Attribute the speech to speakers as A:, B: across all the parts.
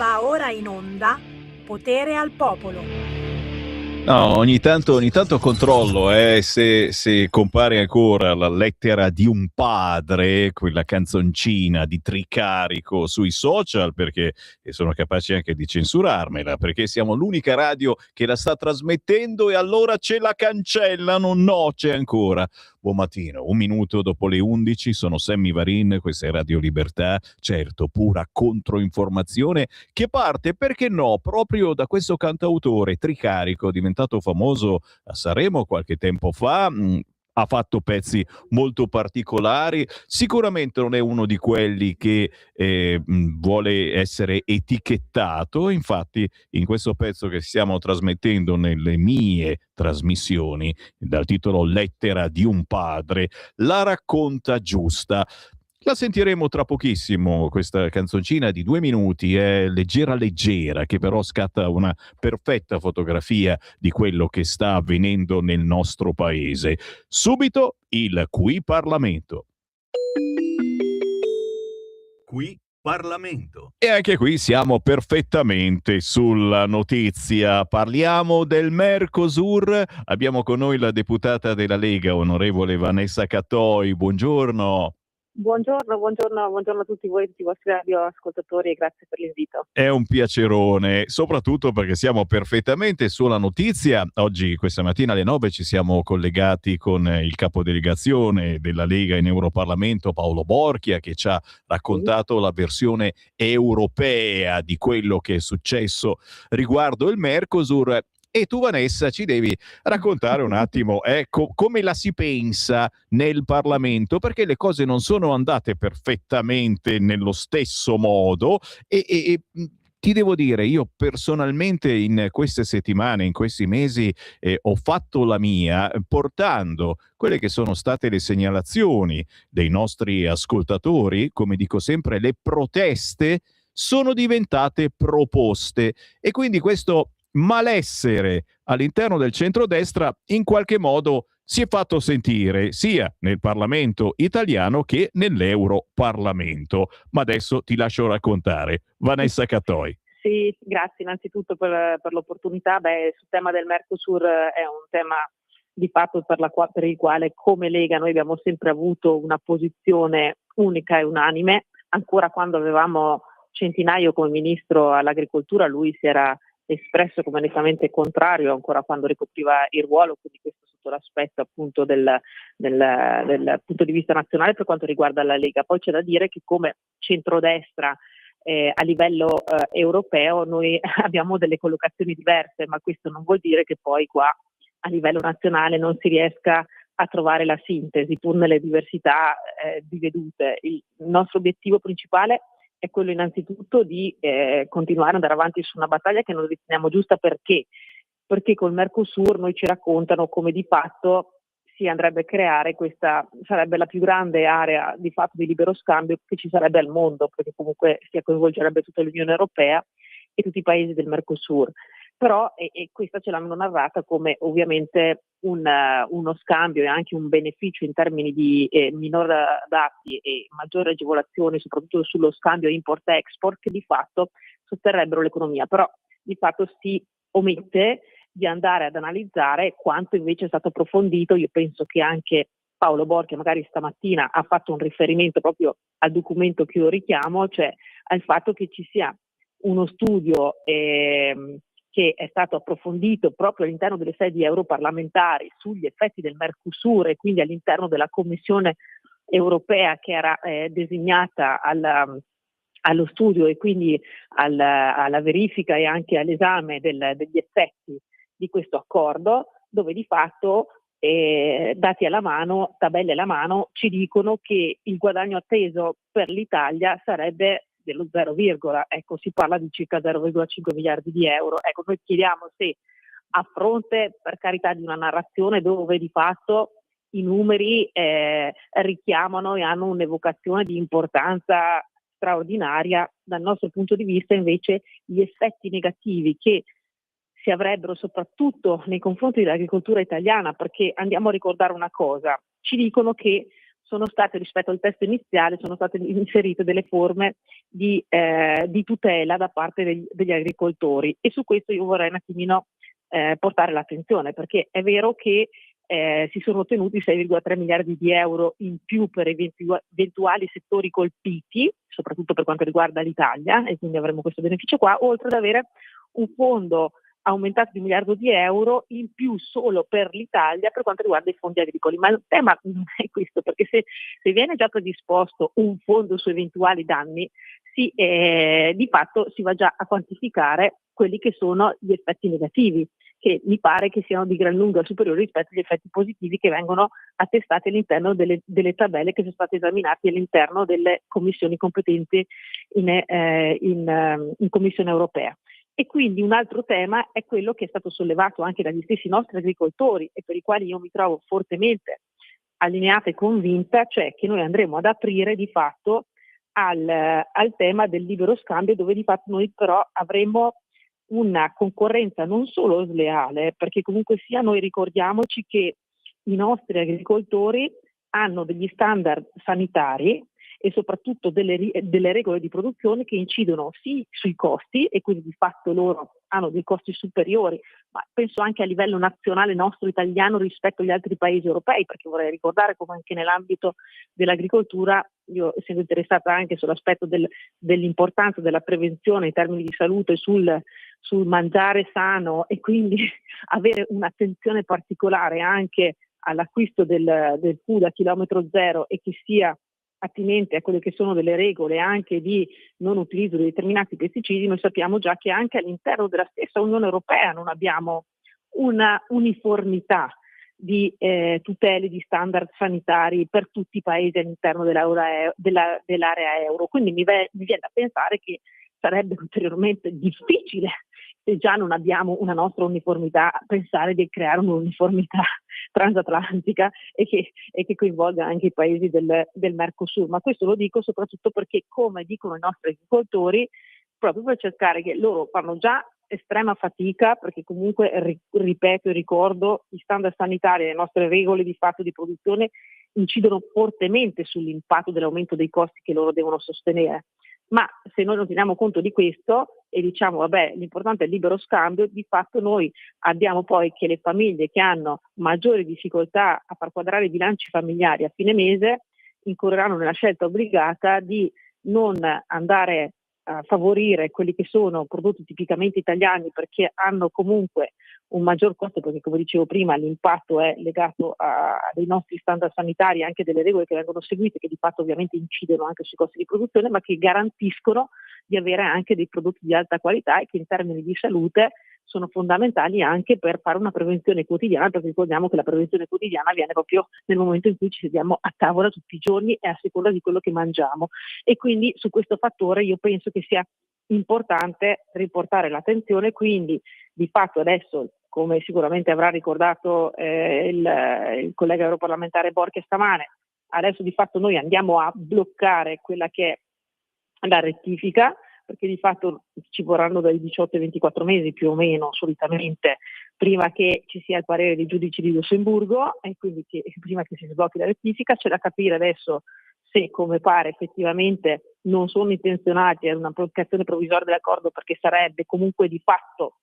A: Va ora in onda Potere al Popolo.
B: No, ogni tanto controllo se compare ancora la lettera di un padre, quella canzoncina di Tricarico sui social, perché sono capaci anche di censurarmela, perché siamo l'unica radio che la sta trasmettendo e allora ce la cancellano. No, c'è ancora. Buon mattino, un minuto dopo le 11, sono Sammy Varin, questa è Radio Libertà, certo, pura controinformazione che parte, perché no, proprio da questo cantautore Tricarico, diventato famoso a Sanremo qualche tempo fa. Ha fatto pezzi molto particolari, sicuramente non è uno di quelli che vuole essere etichettato, infatti in questo pezzo che stiamo trasmettendo nelle mie trasmissioni, dal titolo Lettera di un padre, la racconta giusta. La sentiremo tra pochissimo, questa canzoncina di 2 minuti, è leggera leggera, che però scatta una perfetta fotografia di quello che sta avvenendo nel nostro paese. Subito il Qui Parlamento. Qui Parlamento. E anche qui siamo perfettamente sulla notizia. Parliamo del Mercosur. Abbiamo con noi la deputata della Lega, onorevole Vanessa Cattoi. Buongiorno.
C: Buongiorno a tutti voi, tutti i vostri radioascoltatori, e grazie per l'invito.
B: È un piacerone, soprattutto perché siamo perfettamente sulla notizia. Oggi, questa mattina alle 9, ci siamo collegati con il capodelegazione della Lega in Europarlamento, Paolo Borchia, che ci ha raccontato la versione europea di quello che è successo riguardo il Mercosur. E tu, Vanessa, ci devi raccontare un attimo come la si pensa nel Parlamento, perché le cose non sono andate perfettamente nello stesso modo e ti devo dire, io personalmente in queste settimane, in questi mesi, ho fatto la mia portando quelle che sono state le segnalazioni dei nostri ascoltatori. Come dico sempre, le proteste sono diventate proposte e quindi questo malessere all'interno del centrodestra in qualche modo si è fatto sentire sia nel Parlamento italiano che nell'Europarlamento. Ma adesso ti lascio raccontare. Vanessa Cattoi.
C: Sì, grazie innanzitutto per l'opportunità. Sul tema del Mercosur è un tema di fatto per il quale come Lega noi abbiamo sempre avuto una posizione unica e unanime. Ancora quando avevamo Centinaio come ministro all'agricoltura, lui si era espresso come nettamente contrario ancora quando ricopriva il ruolo, quindi questo sotto l'aspetto appunto del punto di vista nazionale per quanto riguarda la Lega. Poi c'è da dire che come centrodestra a livello europeo noi abbiamo delle collocazioni diverse, ma questo non vuol dire che poi qua a livello nazionale non si riesca a trovare la sintesi pur nelle diversità di vedute. Il nostro obiettivo principale è quello innanzitutto di continuare ad andare avanti su una battaglia che noi riteniamo giusta. Perché col Mercosur noi ci raccontano come di fatto si andrebbe a creare questa, sarebbe la più grande area di fatto di libero scambio che ci sarebbe al mondo, perché comunque si coinvolgerebbe tutta l'Unione Europea e tutti i paesi del Mercosur. Però e questa ce l'hanno narrata come ovviamente uno scambio e anche un beneficio in termini di minor dazi e maggiori agevolazioni, soprattutto sullo scambio import-export, che di fatto sosterrebbero l'economia. Però di fatto si omette di andare ad analizzare quanto invece è stato approfondito. Io penso che anche Paolo Borchia magari stamattina ha fatto un riferimento proprio al documento che io richiamo, cioè al fatto che ci sia uno studio che è stato approfondito proprio all'interno delle sedi europarlamentari sugli effetti del Mercosur e quindi all'interno della Commissione europea che era designata allo studio e quindi alla verifica e anche all'esame degli effetti di questo accordo, dove di fatto dati alla mano, tabelle alla mano, ci dicono che il guadagno atteso per l'Italia sarebbe dello 0, ecco, si parla di circa 0,5 miliardi di euro. Ecco, noi chiediamo se a fronte, per carità, di una narrazione dove di fatto i numeri richiamano e hanno un'evocazione di importanza straordinaria, dal nostro punto di vista invece gli effetti negativi che si avrebbero soprattutto nei confronti dell'agricoltura italiana, perché andiamo a ricordare una cosa, ci dicono che sono state, rispetto al testo iniziale, sono state inserite delle forme di tutela da parte degli agricoltori, e su questo io vorrei un attimino portare l'attenzione, perché è vero che si sono ottenuti 6,3 miliardi di euro in più per eventuali settori colpiti, soprattutto per quanto riguarda l'Italia, e quindi avremo questo beneficio qua, oltre ad avere un fondo aumentato di 1 miliardo di euro in più solo per l'Italia per quanto riguarda i fondi agricoli. Ma il tema non è questo, perché se viene già predisposto un fondo su eventuali danni, di fatto si va già a quantificare quelli che sono gli effetti negativi, che mi pare che siano di gran lunga superiori rispetto agli effetti positivi che vengono attestati all'interno delle tabelle che sono state esaminate all'interno delle commissioni competenti in Commissione europea. E quindi un altro tema è quello che è stato sollevato anche dagli stessi nostri agricoltori, e per i quali io mi trovo fortemente allineata e convinta, cioè che noi andremo ad aprire di fatto al tema del libero scambio, dove di fatto noi però avremo una concorrenza non solo sleale, perché comunque sia noi ricordiamoci che i nostri agricoltori hanno degli standard sanitari e soprattutto delle regole di produzione che incidono sì sui costi, e quindi di fatto loro hanno dei costi superiori, ma penso anche a livello nazionale nostro italiano rispetto agli altri paesi europei, perché vorrei ricordare come anche nell'ambito dell'agricoltura, io essendo interessata anche sull'aspetto dell'importanza della prevenzione in termini di salute, sul mangiare sano, e quindi avere un'attenzione particolare anche all'acquisto del food a chilometro zero, e che sia attinente a quelle che sono delle regole anche di non utilizzo di determinati pesticidi. Noi sappiamo già che anche all'interno della stessa Unione Europea non abbiamo una uniformità di tutele, di standard sanitari per tutti i paesi all'interno dell'area euro. Quindi mi viene da pensare che sarebbe ulteriormente difficile, se già non abbiamo una nostra uniformità, pensare di creare un'uniformità transatlantica e che coinvolga anche i paesi del Mercosur. Ma questo lo dico soprattutto perché, come dicono i nostri agricoltori, proprio per cercare, che loro fanno già estrema fatica, perché comunque ripeto e ricordo, gli standard sanitari e le nostre regole di fatto di produzione incidono fortemente sull'impatto dell'aumento dei costi che loro devono sostenere. Ma se noi non teniamo conto di questo e diciamo vabbè, l'importante è il libero scambio, di fatto noi abbiamo poi che le famiglie che hanno maggiori difficoltà a far quadrare i bilanci familiari a fine mese incorreranno nella scelta obbligata di non andare a favorire quelli che sono prodotti tipicamente italiani, perché hanno comunque un maggior costo, perché come dicevo prima l'impatto è legato a dei nostri standard sanitari, anche delle regole che vengono seguite, che di fatto ovviamente incidono anche sui costi di produzione, ma che garantiscono di avere anche dei prodotti di alta qualità e che in termini di salute sono fondamentali anche per fare una prevenzione quotidiana, perché ricordiamo che la prevenzione quotidiana avviene proprio nel momento in cui ci sediamo a tavola tutti i giorni e a seconda di quello che mangiamo. E quindi su questo fattore io penso che sia importante riportare l'attenzione. Quindi di fatto adesso, come sicuramente avrà ricordato il collega europarlamentare Borchia stamane, adesso di fatto noi andiamo a bloccare quella che è la rettifica, perché di fatto ci vorranno dai 18 ai 24 mesi più o meno solitamente prima che ci sia il parere dei giudici di Lussemburgo, e quindi prima che si sblocchi la rettifica. C'è da capire adesso se, come pare, effettivamente non sono intenzionati ad una bloccazione provvisoria dell'accordo, perché sarebbe comunque di fatto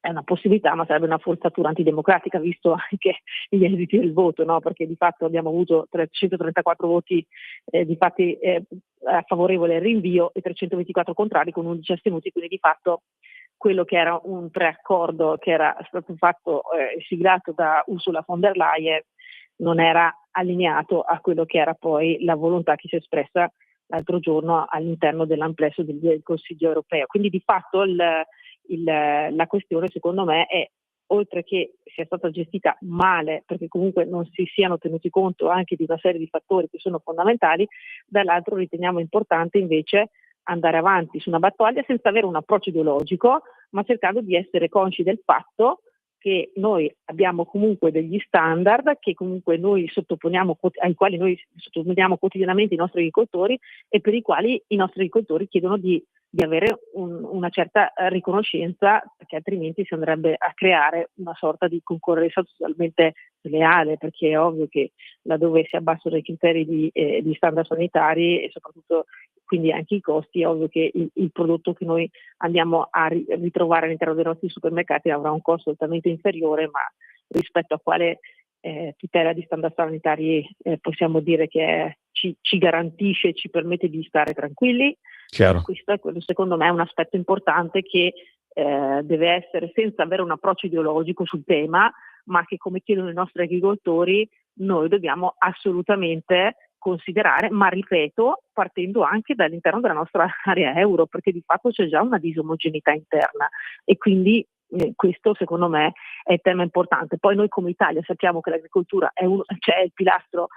C: è una possibilità, ma sarebbe una forzatura antidemocratica, visto anche gli esiti del voto, no? Perché di fatto abbiamo avuto 334 voti favorevoli al rinvio e 324 contrari, con 11 astenuti, quindi di fatto quello che era un preaccordo che era stato fatto siglato da Ursula von der Leyen non era allineato a quello che era poi la volontà che si è espressa l'altro giorno all'interno dell'amplesso del Consiglio europeo. Quindi di fatto la questione, secondo me, è, oltre che sia stata gestita male, perché comunque non si siano tenuti conto anche di una serie di fattori che sono fondamentali, dall'altro riteniamo importante invece andare avanti su una battaglia senza avere un approccio ideologico, ma cercando di essere consci del fatto che noi abbiamo comunque degli standard che comunque ai quali noi sottoponiamo quotidianamente i nostri agricoltori, e per i quali i nostri agricoltori chiedono di di avere una certa riconoscenza, perché altrimenti si andrebbe a creare una sorta di concorrenza totalmente sleale, perché è ovvio che laddove si abbassano i criteri di standard sanitari e soprattutto quindi anche i costi, è ovvio che il prodotto che noi andiamo a ritrovare all'interno dei nostri supermercati avrà un costo totalmente inferiore, ma rispetto a quale tutela di standard sanitari possiamo dire che ci garantisce e ci permette di stare tranquilli.
B: Chiaro.
C: Questo è quello, secondo me, è un aspetto importante che deve essere, senza avere un approccio ideologico sul tema, ma che, come chiedono i nostri agricoltori, noi dobbiamo assolutamente considerare, ma ripeto, partendo anche dall'interno della nostra area euro, perché di fatto c'è già una disomogeneità interna e quindi questo secondo me è il tema importante. Poi noi come Italia sappiamo che l'agricoltura è il pilastro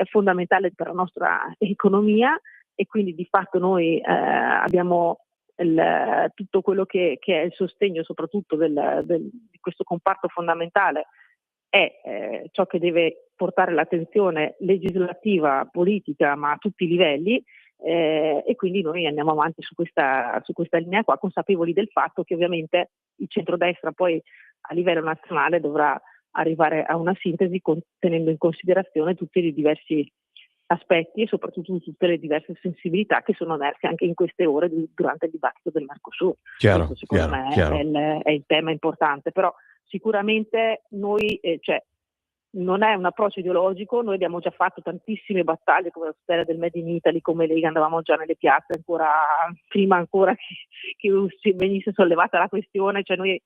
C: fondamentale per la nostra economia e quindi di fatto noi abbiamo tutto quello che è il sostegno soprattutto di questo comparto fondamentale è ciò che deve portare l'attenzione legislativa, politica, ma a tutti i livelli, e quindi noi andiamo avanti su questa linea qua, consapevoli del fatto che ovviamente il centrodestra poi a livello nazionale dovrà arrivare a una sintesi tenendo in considerazione tutti i diversi aspetti e soprattutto tutte le diverse sensibilità che sono emerse anche in queste ore durante il dibattito del Mercosur.
B: Chiaro,
C: Questo secondo me
B: chiaro.
C: è il tema importante, però sicuramente noi, non è un approccio ideologico, noi abbiamo già fatto tantissime battaglie come la tutela del Made in Italy, come Lega andavamo già nelle piazze prima ancora che venisse sollevata la questione, cioè noi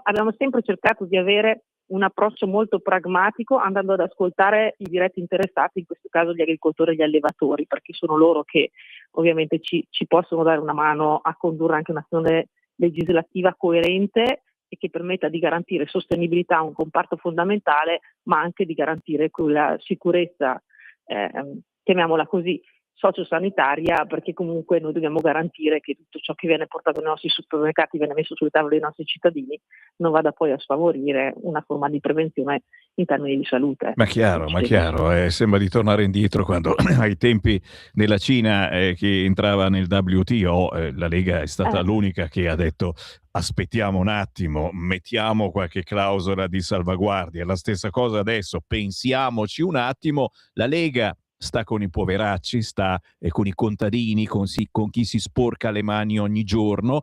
C: abbiamo sempre cercato di avere un approccio molto pragmatico andando ad ascoltare i diretti interessati, in questo caso gli agricoltori e gli allevatori, perché sono loro che ovviamente ci possono dare una mano a condurre anche un'azione legislativa coerente e che permetta di garantire sostenibilità a un comparto fondamentale, ma anche di garantire quella sicurezza, chiamiamola così, sociosanitaria, perché comunque noi dobbiamo garantire che tutto ciò che viene portato nei nostri supermercati, viene messo sul tavolo dei nostri cittadini, non vada poi a sfavorire una forma di prevenzione in termini di salute.
B: Ma chiaro, sembra di tornare indietro quando ai tempi della Cina che entrava nel WTO, la Lega è stata l'unica che ha detto aspettiamo un attimo, mettiamo qualche clausola di salvaguardia. La stessa cosa adesso, pensiamoci un attimo, la Lega sta con i poveracci, sta con i contadini, con chi si sporca le mani ogni giorno.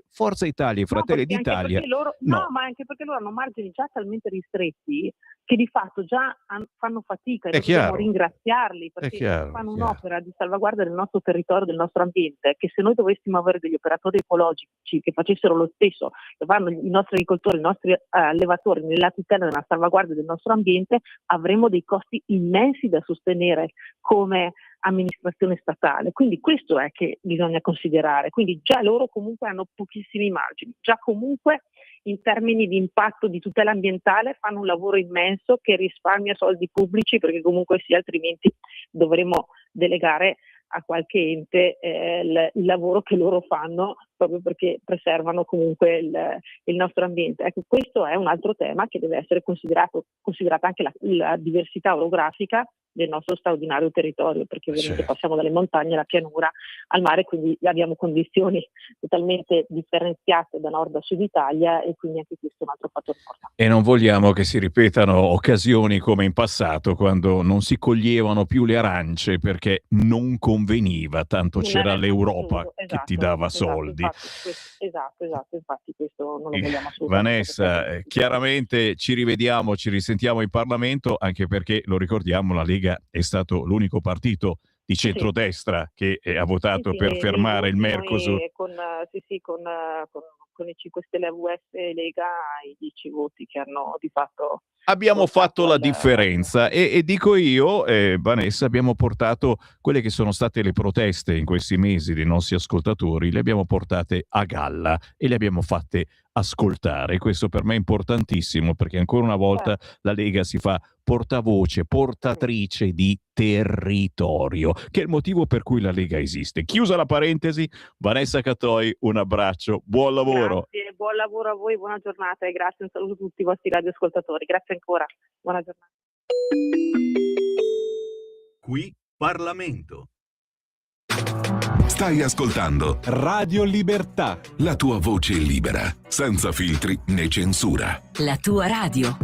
B: Forza Italia e Fratelli d'Italia
C: ma anche perché loro hanno margini già talmente ristretti che di fatto già fanno fatica e noi dobbiamo ringraziarli perché fanno un'opera di salvaguardia del nostro territorio, del nostro ambiente, che se noi dovessimo avere degli operatori ecologici che facessero lo stesso che fanno i nostri agricoltori, i nostri allevatori nella tutela e nella salvaguardia del nostro ambiente, avremo dei costi immensi da sostenere come amministrazione statale. Quindi questo è che bisogna considerare. Quindi già loro comunque hanno pochissimi margini, già comunque in termini di impatto di tutela ambientale fanno un lavoro immenso che risparmia soldi pubblici, perché comunque sì, altrimenti dovremo delegare a qualche ente il lavoro che loro fanno proprio perché preservano comunque il nostro ambiente. Ecco, questo è un altro tema che deve essere considerata anche la diversità orografica del nostro straordinario territorio, perché ovviamente passiamo dalle montagne alla pianura al mare, quindi abbiamo condizioni totalmente differenziate da nord a sud Italia e quindi anche questo è un altro fattore importante.
B: E non vogliamo che si ripetano occasioni come in passato, quando non si coglievano più le arance perché non conveniva, tanto c'era l'Europa che ti dava soldi.
C: Infatti questo non lo vogliamo assolutamente.
B: Vanessa, chiaramente ci rivediamo, ci risentiamo in Parlamento, anche perché, lo ricordiamo, la Lega è stato l'unico partito di centrodestra che ha votato per fermare il Mercosur.
C: Con i 5 Stelle AVS e Lega, i 10 voti che hanno di fatto
B: abbiamo fatto la differenza e dico io, Vanessa, abbiamo portato quelle che sono state le proteste in questi mesi dei nostri ascoltatori, le abbiamo portate a galla e le abbiamo fatte ascoltare. Questo per me è importantissimo, perché ancora una volta la Lega si fa portavoce, portatrice di territorio, che è il motivo per cui la Lega esiste. Chiusa la parentesi, Vanessa Cattoi, un abbraccio, buon lavoro.
C: Grazie, buon lavoro a voi, buona giornata e grazie, un saluto a tutti i vostri radioascoltatori. Grazie ancora, buona giornata.
D: Qui Parlamento. Stai ascoltando
E: Radio Libertà.
D: la tua voce libera, senza filtri né censura.
F: La tua radio.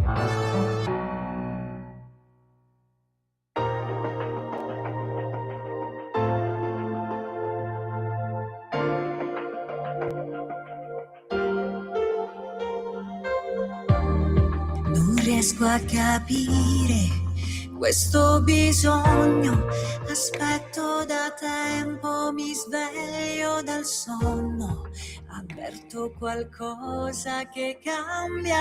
G: Non riesco a capire questo bisogno, aspetto da tempo, mi sveglio dal sonno, avverto qualcosa che cambia.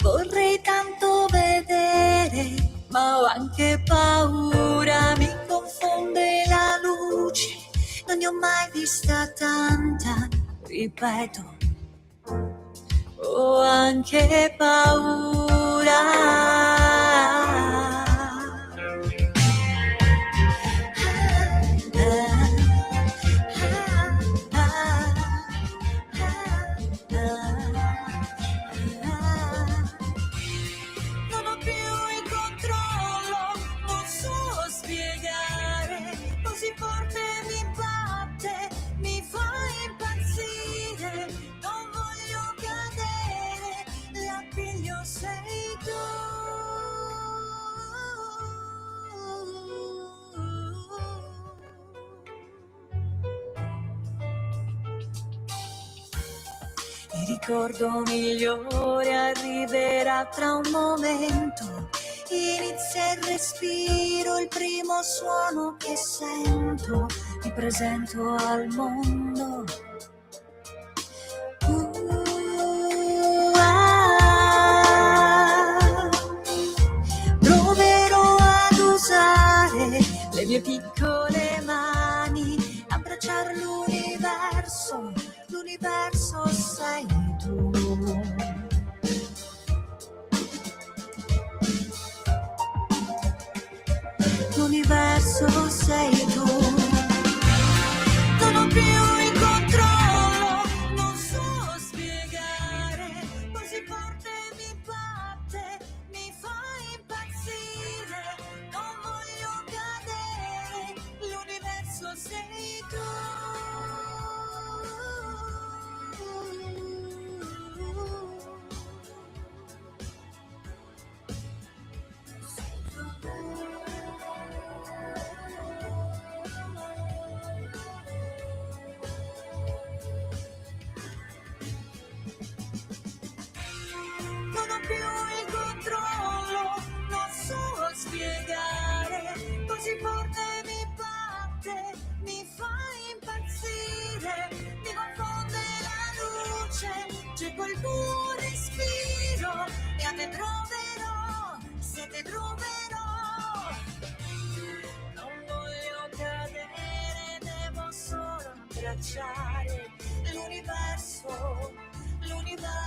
G: Vorrei tanto vedere, ma ho anche paura, mi confonde la luce, non ne ho mai vista tanta, ripeto. Ho anche paura. Non ho più il controllo, non so spiegare, così forte mi batte, mi fa impazzire, non voglio cadere, l'appiglio sei tu. Il ricordo migliore arriverà tra un momento, inizia il respiro, il primo suono che sento, mi presento al mondo. Proverò ad usare le mie piccole mani, abbracciare l'universo, l'universo sei tu. L'universo sei tu. Non ho più il controllo, non so spiegare, così forte mi batte, mi fa impazzire, non voglio cadere, l'universo sei tu. Non ho più il controllo, non so spiegare, così forte mi batte, mi fa impazzire, mi confonde la luce, c'è quel tuo respiro, e a te troverò, se te troverò. Non voglio cadere, devo solo abbracciare l'universo, l'universo.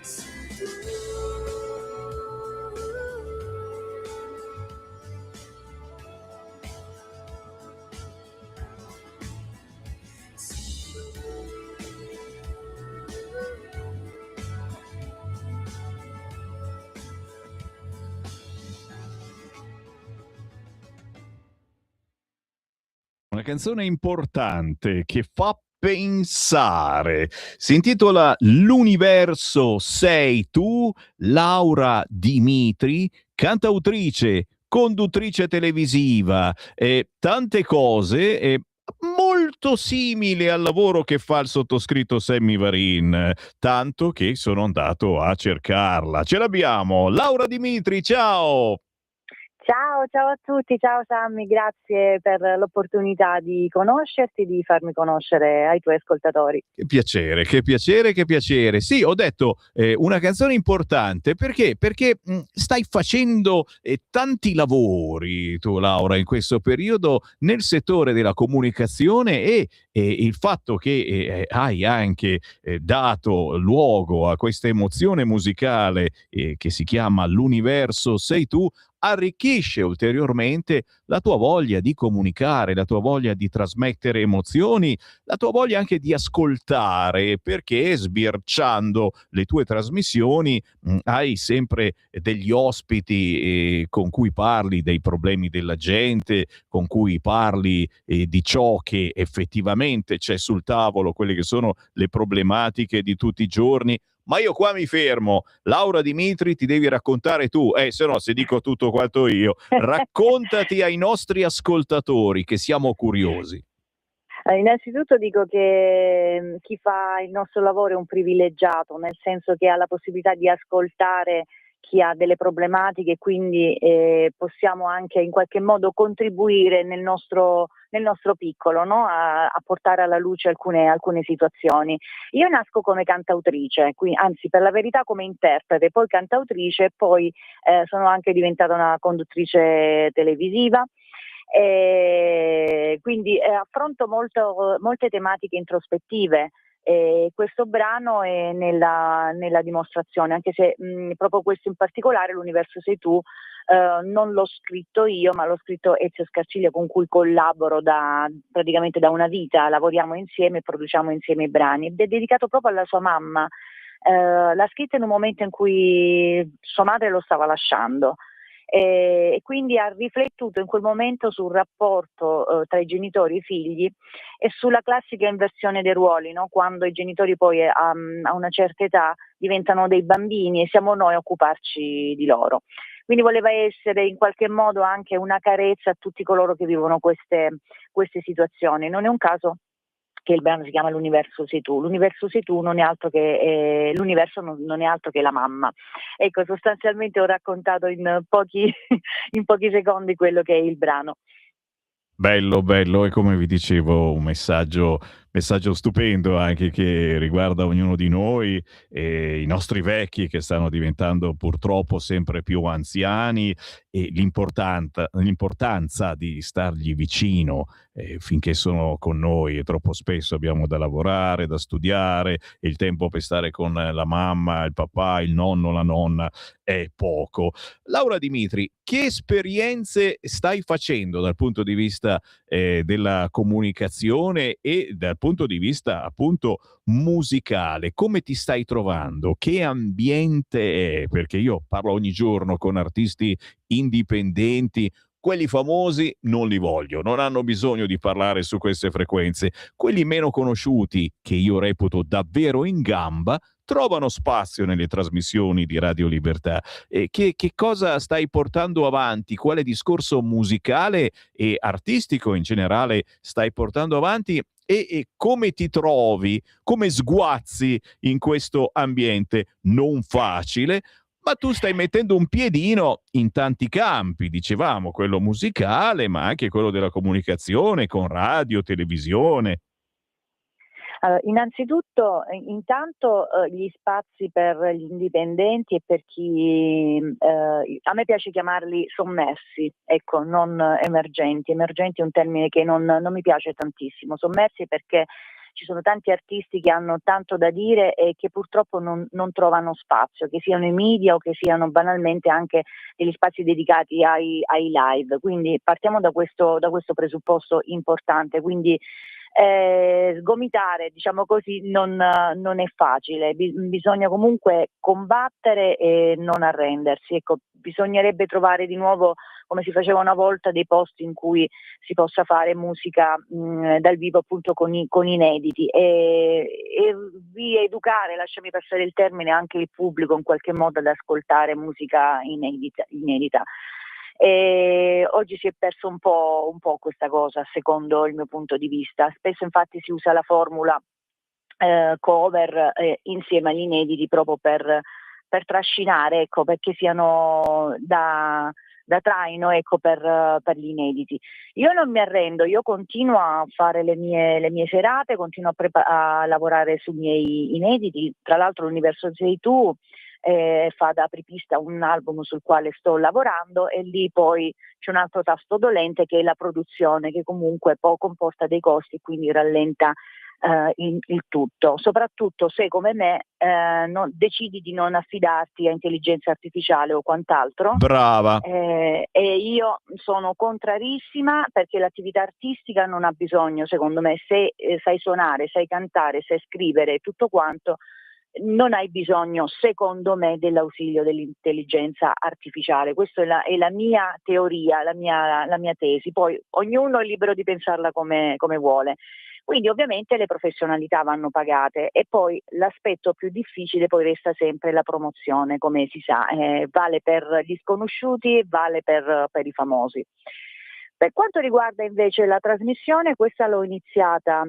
G: Sei tu.
B: Una canzone importante che fa pensare. Si intitola L'universo sei tu, Laura Dimitri, cantautrice, conduttrice televisiva e tante cose, molto simile al lavoro che fa il sottoscritto Sammy Varin, tanto che sono andato a cercarla. Ce l'abbiamo, Laura Dimitri, ciao!
H: Ciao a tutti, ciao Sammy, grazie per l'opportunità di conoscerti, di farmi conoscere ai tuoi ascoltatori.
B: Che piacere, che piacere, che piacere. Sì, ho detto una canzone importante perché stai facendo tanti lavori tu, Laura, in questo periodo nel settore della comunicazione e E il fatto che hai anche dato luogo a questa emozione musicale che si chiama L'universo sei tu, arricchisce ulteriormente la tua voglia di comunicare, la tua voglia di trasmettere emozioni, la tua voglia anche di ascoltare, perché sbirciando le tue trasmissioni hai sempre degli ospiti con cui parli dei problemi della gente, con cui parli di ciò che effettivamente c'è sul tavolo, quelle che sono le problematiche di tutti i giorni. Ma io qua mi fermo. Laura Dimitri, ti devi raccontare tu, se no se dico tutto quanto io. Raccontati ai nostri ascoltatori, che siamo curiosi.
H: Innanzitutto dico che chi fa il nostro lavoro è un privilegiato, nel senso che ha la possibilità di ascoltare chi ha delle problematiche, quindi possiamo anche in qualche modo contribuire nel nostro piccolo, no? a portare alla luce alcune situazioni. Io nasco come cantautrice, anzi per la verità come interprete, poi cantautrice, poi sono anche diventata una conduttrice televisiva. Quindi affronto molte tematiche introspettive. Questo brano è nella dimostrazione, anche se proprio questo in particolare, L'universo sei tu, non l'ho scritto io, ma l'ho scritto Ezio Scarciglia, con cui collaboro praticamente da una vita, lavoriamo insieme e produciamo insieme i brani, ed è dedicato proprio alla sua mamma. L'ha scritta in un momento in cui sua madre lo stava lasciando. E quindi ha riflettuto in quel momento sul rapporto tra i genitori e i figli e sulla classica inversione dei ruoli, no? Quando i genitori poi a una certa età diventano dei bambini e siamo noi a occuparci di loro. Quindi voleva essere in qualche modo anche una carezza a tutti coloro che vivono queste situazioni. Non è un caso che il brano si chiama L'universo sei tu. L'universo sei tu non è altro che l'universo non è altro che la mamma. Ecco, sostanzialmente ho raccontato in pochi secondi quello che è il brano.
B: Bello, bello, e come vi dicevo, un messaggio stupendo anche che riguarda ognuno di noi e i nostri vecchi che stanno diventando purtroppo sempre più anziani, e l'importanza di stargli vicino finché sono con noi. E troppo spesso abbiamo da lavorare, da studiare, e il tempo per stare con la mamma, il papà, il nonno, la nonna è poco. Laura Dimitri, che esperienze stai facendo dal punto di vista della comunicazione e dal punto di vista appunto musicale? Come ti stai trovando? Che ambiente è? Perché io parlo ogni giorno con artisti indipendenti. Quelli famosi non li voglio, non hanno bisogno di parlare su queste frequenze. Quelli meno conosciuti, che io reputo davvero in gamba, trovano spazio nelle trasmissioni di Radio Libertà. Che cosa stai portando avanti? Quale discorso musicale e artistico in generale stai portando avanti? E come ti trovi, come sguazzi in questo ambiente non facile, ma tu stai mettendo un piedino in tanti campi, dicevamo, quello musicale, ma anche quello della comunicazione con radio, televisione.
H: Allora, innanzitutto, intanto gli spazi per gli indipendenti e per chi, a me piace chiamarli sommersi, ecco, non emergenti. Emergenti è un termine che non mi piace tantissimo. Sommersi perché ci sono tanti artisti che hanno tanto da dire e che purtroppo non trovano spazio, che siano i media o che siano banalmente anche degli spazi dedicati ai live. Quindi partiamo da questo presupposto importante. Quindi sgomitare, diciamo così, non è facile, bisogna comunque combattere e non arrendersi. Ecco, bisognerebbe trovare di nuovo, come si faceva una volta, dei posti in cui si possa fare musica dal vivo, appunto con inediti, e rieducare, lasciami passare il termine, anche il pubblico in qualche modo ad ascoltare musica inedita. E oggi si è perso un po' questa cosa, secondo il mio punto di vista. Spesso infatti si usa la formula cover insieme agli inediti proprio per trascinare, ecco, perché siano da traino, ecco, per gli inediti. Io non mi arrendo, io continuo a fare le mie serate, continuo a lavorare sui miei inediti. Tra l'altro L'universo sei tu fa da apripista un album sul quale sto lavorando, e lì poi c'è un altro tasto dolente che è la produzione, che comunque poi comporta dei costi, quindi rallenta il tutto, soprattutto se come me decidi di non affidarti a intelligenza artificiale o quant'altro.
B: Brava.
H: E io sono contrarissima, perché l'attività artistica non ha bisogno, secondo me, se sai suonare, sai cantare, sai scrivere, tutto quanto, non hai bisogno, secondo me, dell'ausilio dell'intelligenza artificiale. Questa è la mia teoria, la mia tesi. Poi ognuno è libero di pensarla come vuole. Quindi ovviamente le professionalità vanno pagate, e poi l'aspetto più difficile poi resta sempre la promozione, come si sa, vale per gli sconosciuti, vale per i famosi. Per quanto riguarda invece la trasmissione, questa l'ho ideata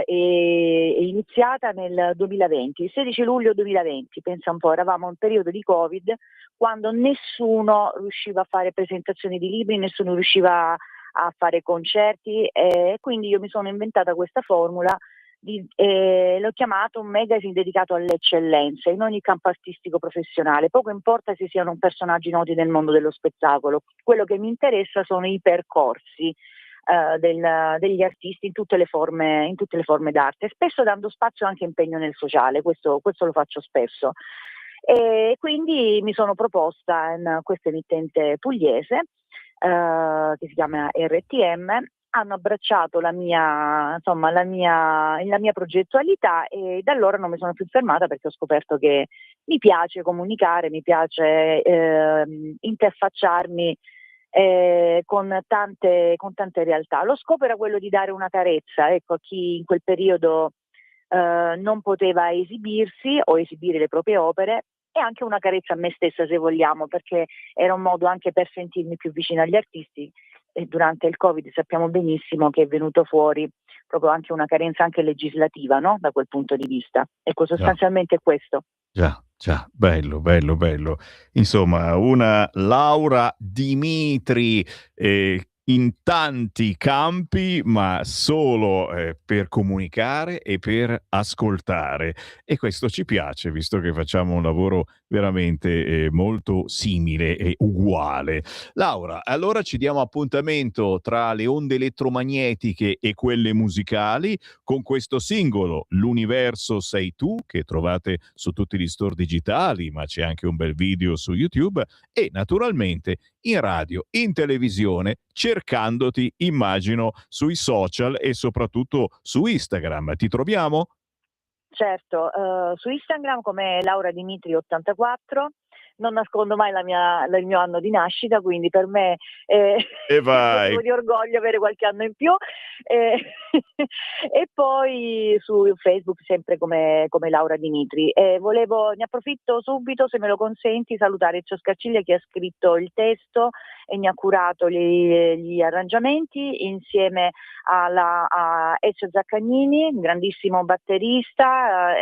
H: e iniziata nel 2020, il 16 luglio 2020, pensa un po', eravamo in periodo di Covid, quando nessuno riusciva a fare presentazioni di libri, nessuno riusciva a fare concerti, e quindi io mi sono inventata questa formula, l'ho chiamato un magazine dedicato alle eccellenze in ogni campo artistico professionale. Poco importa se siano personaggi noti del mondo dello spettacolo, quello che mi interessa sono i percorsi degli artisti in tutte le forme d'arte, spesso dando spazio anche impegno nel sociale, questo lo faccio spesso. E quindi mi sono proposta in questa emittente pugliese che si chiama RTM, hanno abbracciato la mia progettualità, e da allora non mi sono più fermata, perché ho scoperto che mi piace comunicare, mi piace interfacciarmi con tante realtà. Lo scopo era quello di dare una carezza, ecco, a chi in quel periodo non poteva esibirsi o esibire le proprie opere, e anche una carezza a me stessa, se vogliamo, perché era un modo anche per sentirmi più vicina agli artisti, e durante il Covid sappiamo benissimo che è venuto fuori proprio anche una carenza anche legislativa, no? Da quel punto di vista. Ecco, sostanzialmente è questo.
B: Già, bello. Insomma, una Laura Dimitri in tanti campi, ma solo per comunicare e per ascoltare. E questo ci piace, visto che facciamo un lavoro veramente molto simile e uguale. Laura, allora ci diamo appuntamento tra le onde elettromagnetiche e quelle musicali con questo singolo, L'universo sei tu, che trovate su tutti gli store digitali, ma c'è anche un bel video su YouTube, e naturalmente in radio, in televisione, cercandoti, immagino, sui social e soprattutto su Instagram. Ti troviamo?
H: Certo, su Instagram come Laura Dimitri 84, non nascondo mai il mio anno di nascita, quindi per me è
B: vai.
H: motivo di orgoglio avere qualche anno in più. E poi su Facebook sempre come Laura Dimitri. Ne approfitto subito, se me lo consenti, salutare Ezio Scarciglia, che ha scritto il testo e mi ha curato gli arrangiamenti, insieme a Ezio Zaccagnini, grandissimo batterista,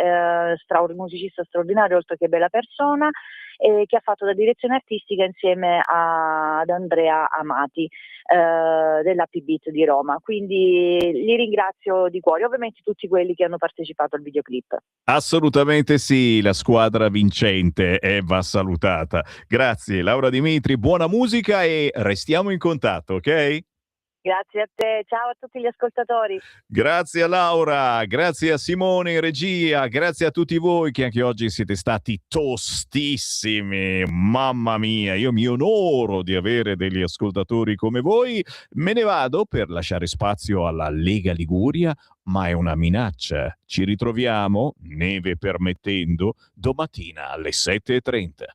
H: musicista straordinario, oltre che bella persona, che ha fatto la direzione artistica insieme ad Andrea Amati dell'Happy Beat di Roma. Quindi li ringrazio di cuore, ovviamente tutti quelli che hanno partecipato al videoclip.
B: Assolutamente sì, la squadra vincente va salutata. Grazie Laura Dimitri, buona musica e restiamo in contatto, ok?
H: Grazie a te, ciao a tutti gli ascoltatori.
B: Grazie a Laura, grazie a Simone in regia, grazie a tutti voi che anche oggi siete stati tostissimi. Mamma mia, io mi onoro di avere degli ascoltatori come voi. Me ne vado per lasciare spazio alla Lega Liguria, ma è una minaccia. Ci ritroviamo, neve permettendo, domattina alle 7:30.